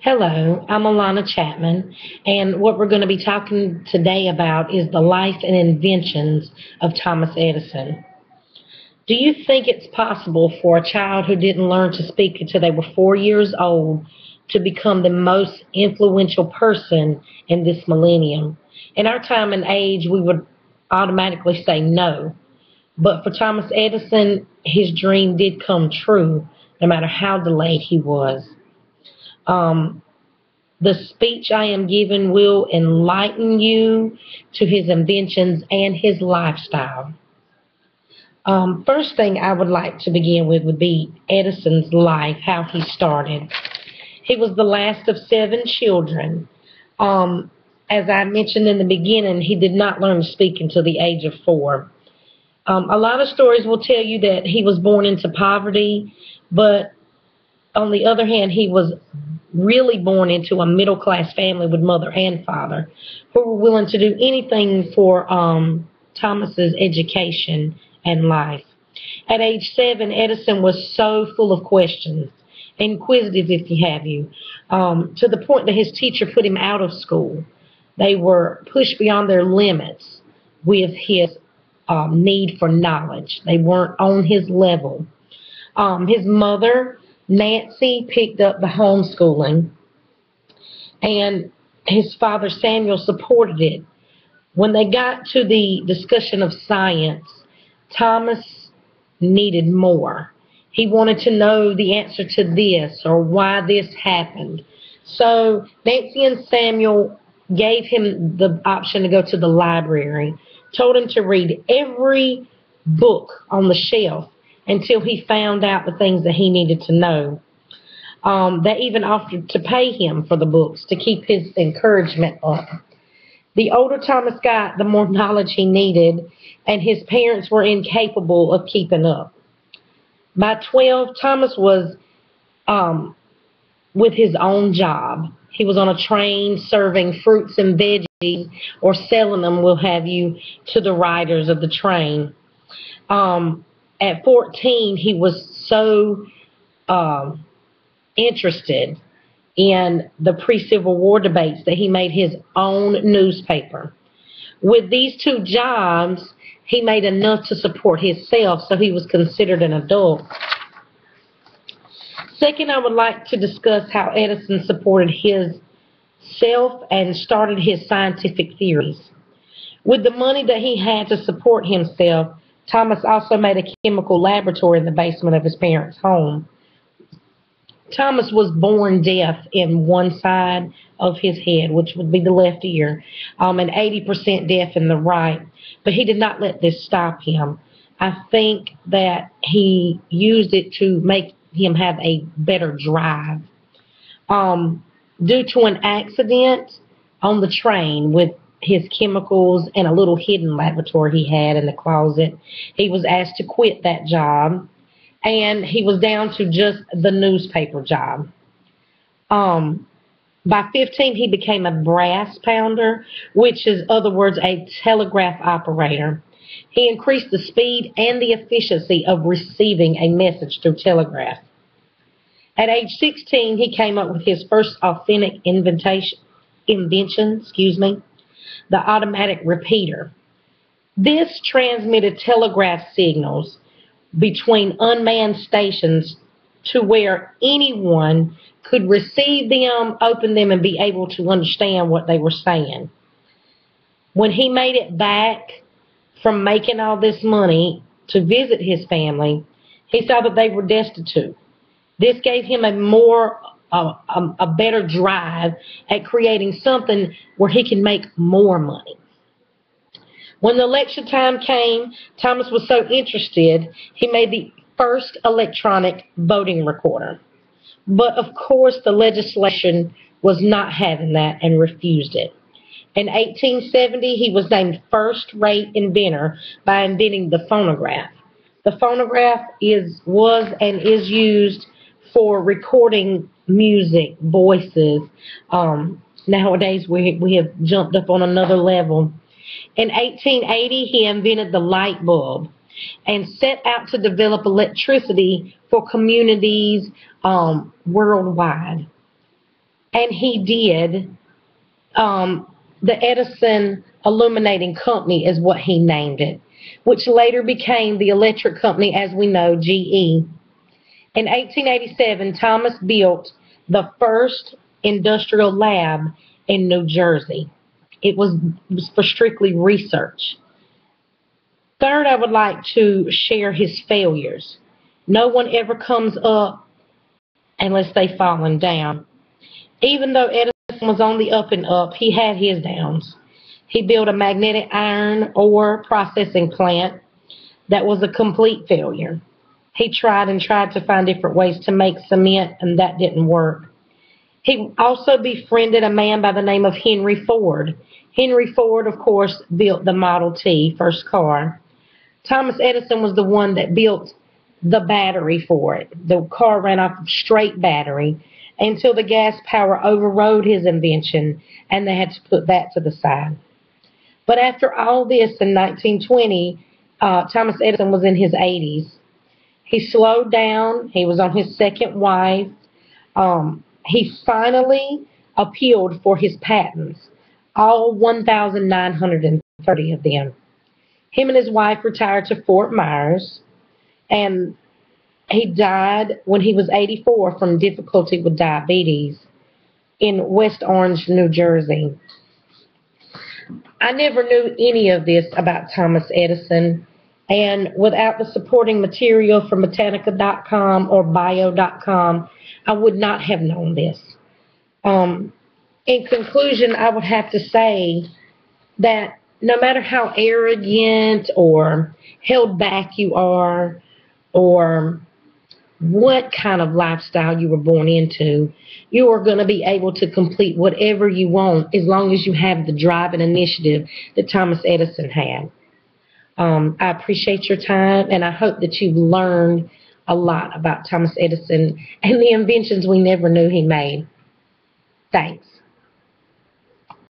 Hello, I'm Alana Chapman, and what we're going to be talking today about is the life and inventions of Thomas Edison. Do you think it's possible for a child who didn't learn to speak until they were 4 years old to become the most influential person in this millennium? In our time and age, we would automatically say no. But for Thomas Edison, his dream did come true, no matter how delayed he was. Um, the speech I am giving will enlighten you to his inventions and his lifestyle. First thing I would like to begin with would be Edison's life, how he started. He was the last of seven children. As I mentioned in the beginning, he did not learn to speak until the age of 4. A lot of stories will tell you that he was born into poverty, but on the other hand, he was really born into a middle-class family with mother and father who were willing to do anything for Thomas's education and life. At age 7, Edison was so full of questions, inquisitive if you have you, to the point that his teacher put him out of school. They were pushed beyond their limits with his need for knowledge. They weren't on his level. His mother, Nancy, picked up the homeschooling, and his father, Samuel, supported it. When they got to the discussion of science, Thomas needed more. He wanted to know the answer to this or why this happened. So Nancy and Samuel gave him the option to go to the library, told him to read every book on the shelf until he found out the things that he needed to know. They even offered to pay him for the books to keep his encouragement up. The older Thomas got, the more knowledge he needed, and his parents were incapable of keeping up. By 12, Thomas was with his own job. He was on a train serving fruits and veggies or selling them, will have you, to the riders of the train. At 14, he was so interested in the pre-Civil War debates that he made his own newspaper. With these two jobs, he made enough to support himself, so he was considered an adult. Second, I would like to discuss how Edison supported his self and started his scientific theories. With the money that he had to support himself, Thomas also made a chemical laboratory in the basement of his parents' home. Thomas was born deaf in one side of his head, which would be the left ear, and 80% deaf in the right. But he did not let this stop him. I think that he used it to make him have a better drive. Due to an accident on the train with his chemicals and a little hidden laboratory he had in the closet, he was asked to quit that job, and he was down to just the newspaper job. By 15, he became a brass pounder, which is, in other words, a telegraph operator. He increased the speed and the efficiency of receiving a message through telegraph. At age 16, he came up with his first authentic invention, the automatic repeater. This transmitted telegraph signals between unmanned stations to where anyone could receive them, open them, and be able to understand what they were saying. When he made it back from making all this money to visit his family, he saw that they were destitute. This gave him a better drive at creating something where he can make more money. When the election time came, Thomas was so interested, he made the first electronic voting recorder. But of course, the legislation was not having that and refused it. In 1870, he was named first-rate inventor by inventing the phonograph. The phonograph was and is used for recording music, voices. Nowadays, we have jumped up on another level. In 1880, he invented the light bulb and set out to develop electricity for communities worldwide. and he did. The Edison Illuminating Company is what he named it, which later became the electric company as we know, GE. In 1887, Thomas built the first industrial lab in New Jersey. It was for strictly research. Third, I would like to share his failures. No one ever comes up unless they've fallen down. Even though Edison was on the up and up, he had his downs. He built a magnetic iron ore processing plant that was a complete failure. He tried and tried to find different ways to make cement, and that didn't work. He also befriended a man by the name of Henry Ford. Henry Ford, of course, built the Model T, first car. Thomas Edison was the one that built the battery for it. The car ran off of straight battery until the gas power overrode his invention, and they had to put that to the side. But after all this, in 1920, Thomas Edison was in his 80s. He slowed down. He was on his second wife. He finally appealed for his patents, all 1,930 of them. Him and his wife retired to Fort Myers, and he died when he was 84 from difficulty with diabetes in West Orange, New Jersey. I never knew any of this about Thomas Edison, and without the supporting material from Botanica.com or Bio.com, I would not have known this. In conclusion, I would have to say that no matter how arrogant or held back you are, or what kind of lifestyle you were born into, you are going to be able to complete whatever you want as long as you have the drive and initiative that Thomas Edison had. I appreciate your time, and I hope that you've learned a lot about Thomas Edison and the inventions we never knew he made. Thanks.